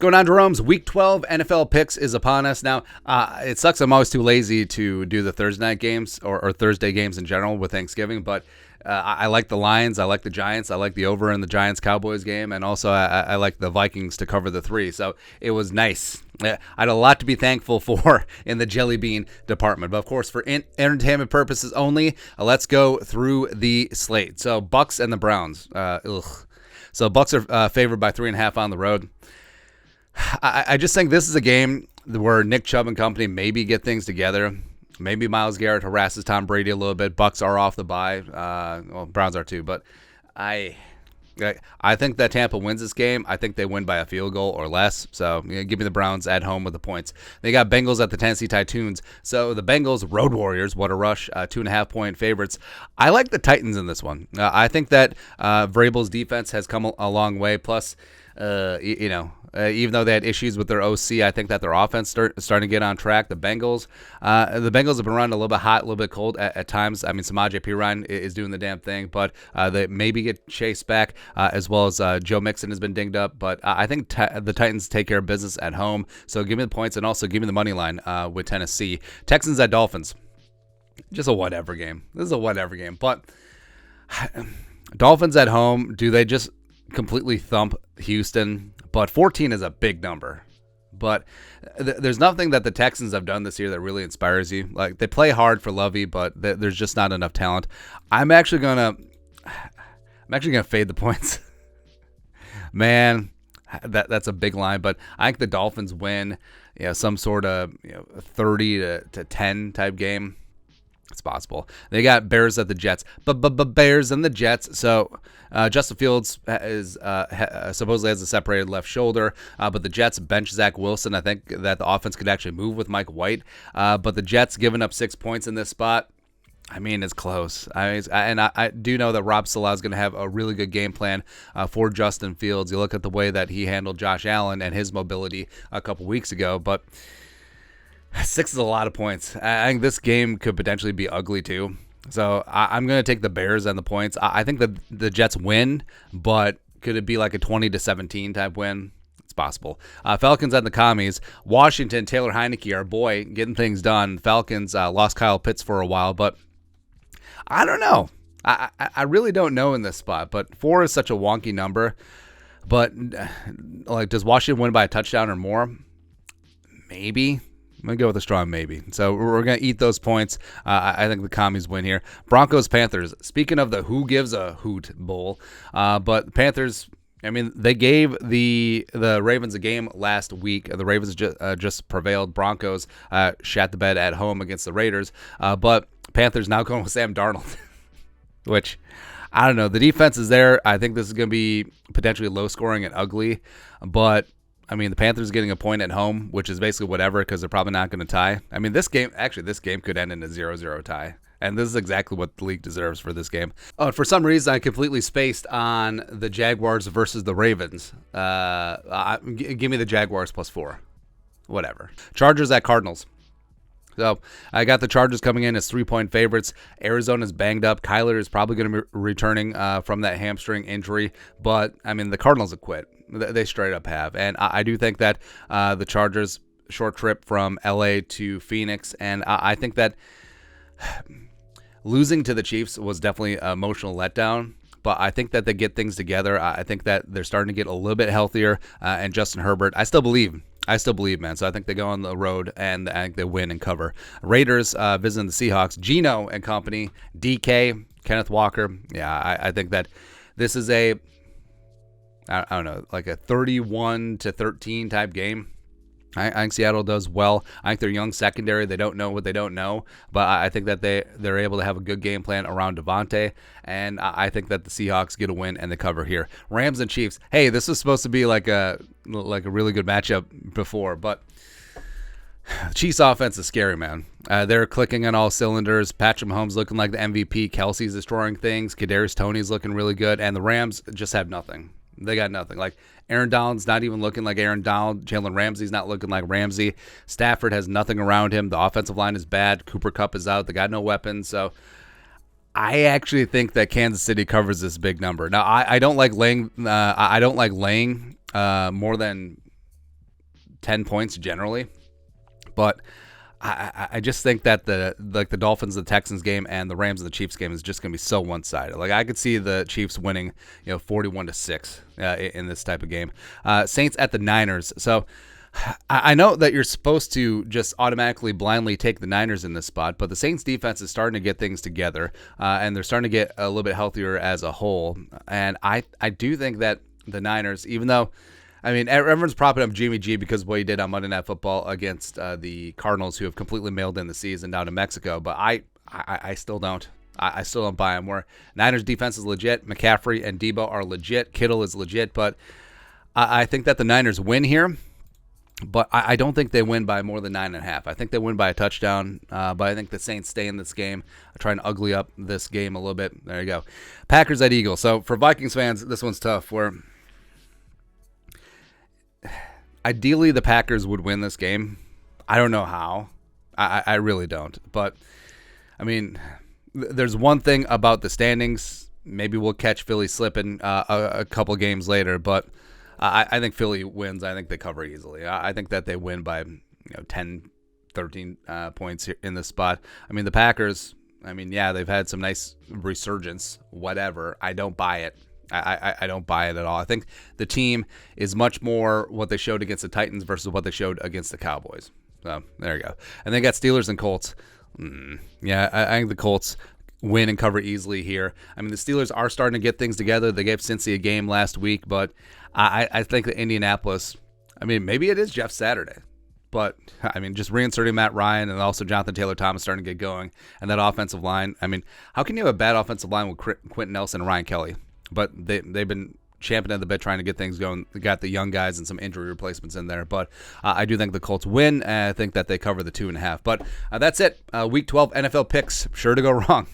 going on, Jerome's Week 12 NFL picks is upon us. Now, it sucks I'm always too lazy to do the Thursday night games or Thursday games in general with Thanksgiving, but I like the Lions, I like the Giants, I like the over in the Giants-Cowboys game, and also I like the Vikings to cover the 3, so it was nice. I had a lot to be thankful for in the jelly bean department, but of course, for entertainment purposes only, let's go through the slate. So, Bucs and the Browns. So, Bucs are favored by 3.5 on the road. I just think this is a game where Nick Chubb and company maybe get things together. Maybe Myles Garrett harasses Tom Brady a little bit. Bucs are off the bye. Well, Browns are too. But I think that Tampa wins this game. I think they win by a field goal or less. So give me the Browns at home with the points. They got Bengals at the Tennessee Titans. So the Bengals, Road Warriors, what a rush, 2.5-point favorites. I like the Titans in this one. I think that Vrabel's defense has come a long way. Plus, even though they had issues with their OC, I think that their offense starting to get on track. The Bengals have been running a little bit hot, a little bit cold at times. I mean, Samaje Perine is doing the damn thing, but they maybe get chased back, as well as Joe Mixon has been dinged up. But I think the Titans take care of business at home. So give me the points and also give me the money line with Tennessee. Texans at Dolphins. Just a whatever game. This is a whatever game. But Dolphins at home, do they just completely thump Houston? But 14 is a big number. But there's nothing that the Texans have done this year that really inspires you. Like, they play hard for Lovey, but there's just not enough talent. I'm actually gonna fade the points. Man, that's a big line. But I think the Dolphins win. Some sort of 30 to 10 type game. It's possible. They got Bears at the Jets, but Bears and the Jets. So Justin Fields is supposedly has a separated left shoulder, but the Jets bench Zach Wilson. I think that the offense could actually move with Mike White, but the Jets giving up 6 points in this spot. I mean, it's close. I do know that Rob Salah is going to have a really good game plan for Justin Fields. You look at the way that he handled Josh Allen and his mobility a couple weeks ago, but 6 is a lot of points. I think this game could potentially be ugly too. So I'm going to take the Bears and the points. I think that the Jets win, but could it be like a 20-17 type win? It's possible. Falcons and the Commies. Washington, Taylor Heineke, our boy, getting things done. Falcons lost Kyle Pitts for a while, but I don't know. I really don't know in this spot, but 4 is such a wonky number. But like, does Washington win by a touchdown or more? Maybe. I'm going to go with a strong maybe. So we're going to eat those points. I think the Commies win here. Broncos, Panthers. Speaking of the who gives a hoot bowl, but Panthers, I mean, they gave the Ravens a game last week. The Ravens just prevailed. Broncos shat the bed at home against the Raiders. But Panthers now going with Sam Darnold, which I don't know. The defense is there. I think this is going to be potentially low scoring and ugly, but I mean, the Panthers getting a point at home, which is basically whatever because they're probably not going to tie. I mean, this game could end in a 0-0 tie. And this is exactly what the league deserves for this game. Oh, for some reason, I completely spaced on the Jaguars versus the Ravens. Give me the Jaguars +4. Whatever. Chargers at Cardinals. So I got the Chargers coming in as 3-point favorites. Arizona's banged up. Kyler is probably going to be returning from that hamstring injury. But, I mean, the Cardinals have quit. They straight up have. And I do think that the Chargers, short trip from L.A. to Phoenix. And I think that losing to the Chiefs was definitely an emotional letdown. But I think that they get things together. I think that they're starting to get a little bit healthier. And Justin Herbert, I still believe, man. So I think they go on the road and I think they win and cover. Raiders visiting the Seahawks. Geno and company. DK, Kenneth Walker. Yeah, I think that this is I don't know, like a 31-13 type game. I think Seattle does well. I think they're young secondary. They don't know what they don't know. But I think that they're able to have a good game plan around Devontae. And I think that the Seahawks get a win and they cover here. Rams and Chiefs. Hey, this was supposed to be like a really good matchup before. But Chiefs offense is scary, man. They're clicking on all cylinders. Patrick Mahomes looking like the MVP. Kelsey's destroying things. Kadarius Toney's looking really good. And the Rams just have nothing. They got nothing. Like, Aaron Donald's not even looking like Aaron Donald. Jalen Ramsey's not looking like Ramsey. Stafford has nothing around him. The offensive line is bad. Cooper Kupp is out. They got no weapons. So I actually think that Kansas City covers this big number. Now, I don't like laying. I don't like laying more than 10 points generally. But I just think that the Dolphins, the Texans game, and the Rams and the Chiefs game is just going to be so one-sided. Like, I could see the Chiefs winning, 41-6 in this type of game. Saints at the Niners. So I know that you're supposed to just automatically blindly take the Niners in this spot, but the Saints defense is starting to get things together, and they're starting to get a little bit healthier as a whole. And I do think that the Niners, even though, I mean, everyone's propping up Jimmy G because of what he did on Monday Night Football against the Cardinals, who have completely mailed in the season down to Mexico. But I still don't. I still don't buy him. Where Niners defense is legit. McCaffrey and Debo are legit. Kittle is legit. But I think that the Niners win here. But I don't think they win by more than 9.5. I think they win by a touchdown. But I think the Saints stay in this game. I'm trying to ugly up this game a little bit. There you go. Packers at Eagles. So for Vikings fans, this one's tough. Where ideally, the Packers would win this game. I don't know how. I really don't. But, I mean, there's one thing about the standings. Maybe we'll catch Philly slipping a couple games later. But I think Philly wins. I think they cover easily. I think that they win by 10, 13 points here in this spot. I mean, the Packers, yeah, they've had some nice resurgence, whatever. I don't buy it. I don't buy it at all. I think the team is much more what they showed against the Titans versus what they showed against the Cowboys. So there you go. And they got Steelers and Colts. Yeah, I think the Colts win and cover easily here. I mean, the Steelers are starting to get things together. They gave Cincy a game last week, but I think that Indianapolis, maybe it is Jeff Saturday. But, just reinserting Matt Ryan and also Jonathan Taylor Thomas starting to get going. And that offensive line, how can you have a bad offensive line with Quentin Nelson and Ryan Kelly? But they've been champing at the bit trying to get things going. They got the young guys and some injury replacements in there. But I do think the Colts win, and I think that they cover the 2.5. But that's it. Week 12 NFL picks. Sure to go wrong.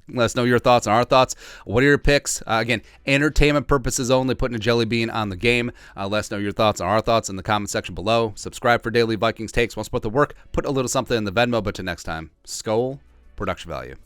Let us know your thoughts on our thoughts. What are your picks? Again, entertainment purposes only, putting a jelly bean on the game. Let us know your thoughts on our thoughts in the comment section below. Subscribe for daily Vikings takes. Want to support the work? Put a little something in the Venmo. But till next time, Skol, production value.